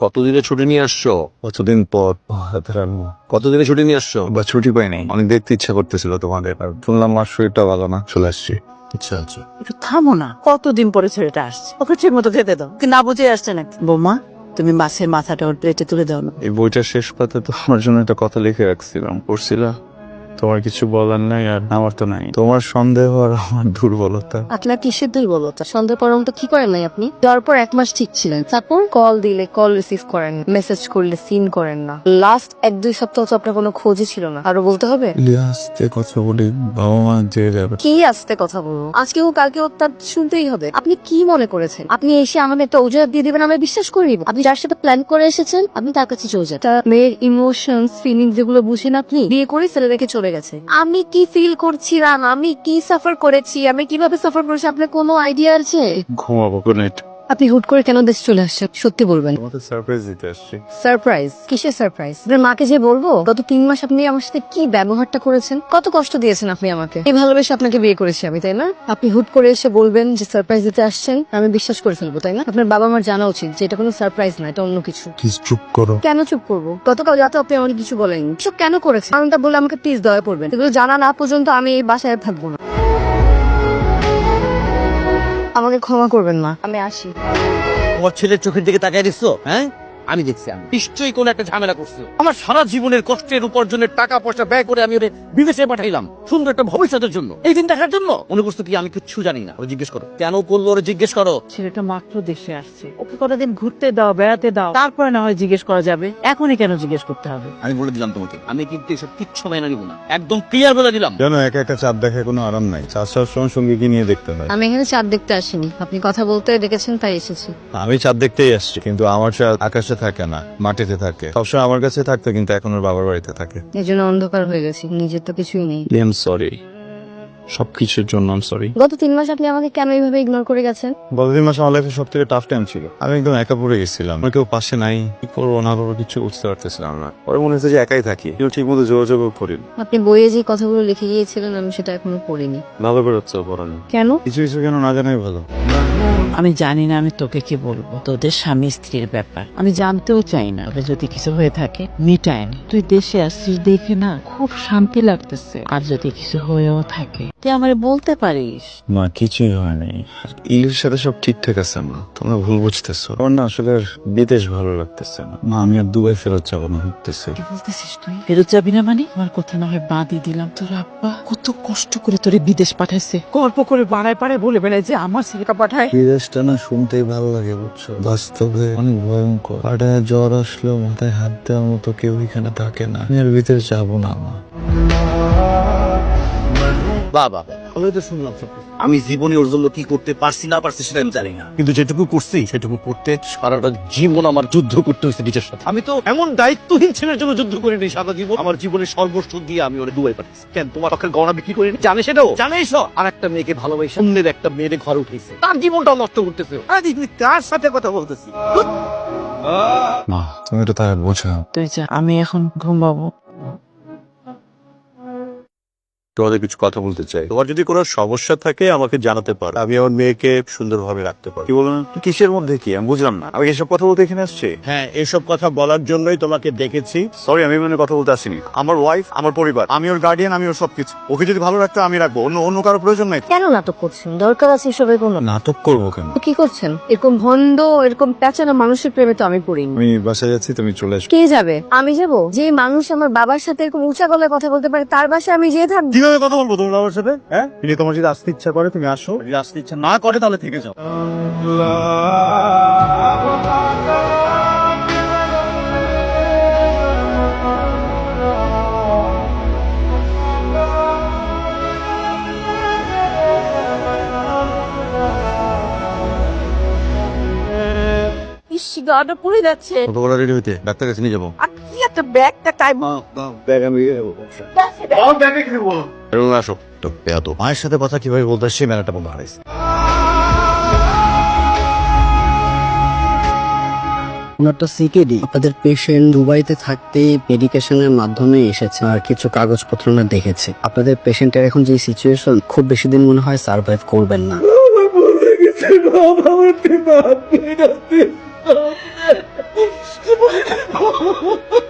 কতদিনে ছুটি নিয়ে আসছো? কতদিন পর কতদিনে ছুটি নিয়ে আসছো? বা ছুটি পাইনি, অনেক দেখতে ইচ্ছা করতেছিল তোমাদের, আর শুনলাম আমার শরীরটা ভালো না, চলে আসছি। আচ্ছা আচ্ছা। একটু থামো না, কতদিন পরে ছেলেটা আসছে, ওকে ঠিক মতো খেতে দাও। কি না বুঝে আসছে নাকি? বৌমা, তুমি মাছের মাথাটা ওর প্লেটে তুলে দাও না। এই বইটার শেষ পাতে তো আমার জন্য একটা কথা লিখে রাখছিলাম, পড়ছিলা? তোমার কিছু বলার নাই, আর আমার তো নাই। তোমার সন্দেহ আর আমার দুর্বলতা। আপনার কিসের দুর্বলতা? সন্দেহ পরামর্শ তো কি করেন নাই আপনি? যাওয়ার পর 1 মাস ঠিক ছিলেন, তারপর কল দিলে কল রিসিভ করেন, মেসেজ করলে সিন করেন না। লাস্ট 1-2 সপ্তাহ তো আপনার কোনো খোঁজই ছিল না। আরো বলতে হবে? আস্তে কথা বলি, বাবা মা যে যাবে। কি আস্তে কথা বলবো? আজকেও কালকেও তার শুনতেই হবে। আপনি কি মনে করেছেন আপনি এসে আমাকে একটা অজুহাত দিয়ে দিবেন, আমি বিশ্বাস করে নিব? আপনি যার সাথে প্ল্যান করে এসেছেন, আপনি তার কাছে চলে যান। তার মেয়ের ইমোশনস ফিলিংস যেগুলো বুঝেন আপনি, বিয়ে করে ছেলে রেখে চলে গেছে। আমি কি ফিল করছিলাম, আমি কি সাফার করেছি, আমি কিভাবে সাফার করেছি, আপনার কোনো আইডিয়া আছে? ঘুমাবো, গুড নাইট। আপনি হুট করে কেন দেশ চলে আসছেন? সত্যি বলবেন। তোমাদের সারপ্রাইজ দিতে আসছি। সারপ্রাইজ? কিসের সারপ্রাইজ? আপনার মাকে যে বলবো গত 3 মাস আপনি আমার সাথে কি ব্যবহারটা করেছেন, কত কষ্ট দিয়েছেন আপনি আমাকে। এই ভালোবেসে আপনাকে বিয়ে করেছি আমি, তাই না? আপনি হুট করে এসে বলবেন যে সারপ্রাইজ দিতে আসছেন, আমি বিশ্বাস করে ফেলবো, তাই না? আপনার বাবা মার জানা উচিত যে এটা কোনো সারপ্রাইজ না, এটা অন্য কিছু। প্লিজ চুপ করো। কেন চুপ করবো? গতকাল রাতে আপনি আমাকে কিছু বলেননি, সব কেন করেছেন? কারণটা বলে আমাকে প্লিজ দয়া করবেন। এগুলো জানা না পর্যন্ত আমি এই বাসায় আর থাকবো না। আমাকে ক্ষমা করবেন না, আমি আসি। তোমার ছেলের চোখের দিকে তাকিয়ে দিচ্ছো? হ্যাঁ, আমি দেখছি। আমি নিশ্চয়ই কোন একটা ঝামেলা করছো। আমার সারা জীবনের কষ্টের উপার্জনের টাকা পয়সা ব্যয় করে আমি ওরে বিদেশে পাঠাইলাম সুন্দর একটা ভবিষ্যতের জন্য, এই দিন দেখার জন্য। মনে করছো কি আমি কিচ্ছু জানি না? ওরে জিজ্ঞেস করো কেন করলো, ওরে জিজ্ঞেস করো। ছেলেটা মাত্র দেশে আসছে, ওকে কতদিন ঘুরতে দাও, বেড়াতে দাও, তারপরে না হয় জিজ্ঞেস করা যাবে। এখনই কেন জিজ্ঞেস করতে হবে? আমি বলে দিলাম তোমাকে, আমি কিন্তু এসব কিচ্ছু মেনে নিব না, একদম ক্লিয়ার বলে দিলাম। জানো, একা একটা চাঁদ দেখায় কোনো আরাম নাই, চাঁদ সবসময় সঙ্গে কি নিয়ে দেখতে হয়। আমি এখানে চাঁদ দেখতে আসিনি, আপনি কথা বলতে ডেকেছেন তাই এসেছি। আমি চাঁদ দেখতেই আসছি, কিন্তু আমার চাঁদ আকাশে থাকে না, মাটিতে থাকে। সবসময় আমার কাছে থাকতো, কিন্তু এখন ওর বাবার বাড়িতে থাকে। এই জন্য অন্ধকার হয়ে গেছি, নিজের তো কিছুই নেই। আই এম সরি, সবকিছুর জন্য আই এম সরি। গত 3 মাস আপনি আমাকে কেন এইভাবে ইগনোর করে গেছেন? গত 3 মাস আমার লাইফে সব থেকে টাফ টাইম ছিল। আমি একদম একা পড়ে গেছিলাম, আমার কেউ পাশে নাই, কি করবো না করবো কিছু বুঝতে পারতেছিলাম না। পরে মনে হচ্ছে যে একাই থাকি, কেউ ঠিক মতো যোগাযোগও করি। আপনি বইয়ে যে কথাগুলো লিখে গিয়েছিলেন আমি সেটা এখনো পড়িনি। ভালো বেরোচ্ছে পড়ানো, কেন? কিছু কিছু কেন না জানাই ভালো। আমি জানি না আমি তোকে কি বলবো, তোদের স্বামী স্ত্রীর ব্যাপার আমি জানতেও চাই না। তবে যদি কিছু হয়ে থাকে মিটায় নি। তুই দেশে আসছিস দেখে না খুব শান্তি লাগতেছে, আর যদি কিছু হয়েও থাকে তুই আমারে বলতে পারিস। না, কিছুই হয়নি। ইলির সাথে সব ঠিকঠাক আছে মা, তোমরা ভুল বুঝতেছো। আমার না আসলে আর বিদেশ ভালো লাগতেছে না মা, আমি আর দুবাই ফেরত যাবো না ভাবতেছি। কি বলতেছিস তুই? ফেরত যাবি না মানে? আমার কথা না হয় বাদই দিলাম, তোর আব্বা কত কষ্ট করে তোরে বিদেশ পাঠাইছে, গল্প করে বাড়ায় পাড়ায় বলে বেড়ায় যে আমার ছেলেটা পাঠায়। বিদেশটা না শুনতেই ভালো লাগে বুঝছো, বাস্তবে অনেক ভয়ঙ্কর। পাটায় জ্বর আসলেও মাথায় হাত দেওয়ার মতো কেউ এখানে থাকে না। আমি আর ভিতরে যাবো না মা। বাবা, আমি তো শুনলাম সবকিছু। আমি জীবনে ওর জন্য কি করতে পারছি না পারছি সেটা আমি জানি না, কিন্তু যেটুকু করছি সেটুকু করতে সারাটা জীবন আমার যুদ্ধ করতে হয়েছে নিজের সাথে। আমি তো এমন দায়িত্বহীন ছেলের জন্য যুদ্ধ করিনি সারা জীবন। আমার জীবনের সর্বস্ব দিয়ে আমি ওরে দুবাই পাঠাচ্ছি। কেন তোমার পক্ষের গহনা বিক্রি করিনি? জানে সেটাও জানেই। আর একটা মেয়েকে ভালোবাসে অন্যের একটা মেয়ের ঘরে উঠেছে, তার জীবনটাও নষ্ট করতেছে। আরে তুমি কার সাথে কথা বলতেছি? মা, তুমি তো তাই বোঝাও। তুই যা, আমি এখন ঘুমাবো। তোমাদের কিছু কথা বলতে চাই। তোমার যদি কোনো সমস্যা থাকে আমাকে জানাতে পারো, আমি আমার মেয়েকে সুন্দরভাবে রাখতে পারি। কি বললেন? কিসের মধ্যে কি আমি বুঝলাম না। আমি এসব কথা বলতে এখানে আসছি? হ্যাঁ, এসব কথা বলার জন্যই তোমাকে ডেকেছি। সরি, আমি মানে কথা বলতে আসিনি। আমার ওয়াইফ, আমার পরিবার, আমি ওর গার্ডিয়ান, আমি ওর সবকিছু। ওকে যদি ভালো রাখতে আমি রাখবো, অন্য অন্য কারো প্রয়োজন নাই। কেন নাটক করছেন? দরকার আছে এসবের কোনো? নাটক করবো কেন? তো কি করছেন? এরকম ভন্ড এরকম প্যাচানো মানুষের প্রেমে তো আমি পড়িনি। আমি বাসায় যাচ্ছি, তুমি চলে আসো। কে যাবে? আমি যাব? যে মানুষ আমার বাবার সাথে এরকম উঁচা গলায় কথা বলতে পারে তার বাসায় আমি যেয়ে থাকবো? কিভাবে কথা বলবো তোমার বাবার সাথে? হ্যাঁ, যদি তোমার যদি আসতে ইচ্ছা করে তুমি আসো, যদি আসতে ইচ্ছা না করে তাহলে থেকে যাও। ইস, গাটা পুড়ে যাচ্ছে। কতগুলো রেডি হইতে ডাক্তার কাছে নিয়ে যাবো। আর কি একটা ব্যাগটা টাইম। ব্যাগ আমি আসো তো পেয়াদো। মায়ের সাথে কথা কিভাবে বলতে আসছে মেলাটা বন্ধ হারাইছে। ওনারটা সিকেডি। আপনাদের পেশেন্ট দুবাইতে থাকতে মেডিকেশনের মাধ্যমে এসেছে আর কিছু কাগজপত্র না দেখেছে। আপনাদের পেশেন্টের এখন যে সিচুয়েশন, খুব বেশি দিন মনে হয় সার্ভাইভ করবেন না। বুঝতে পারি না।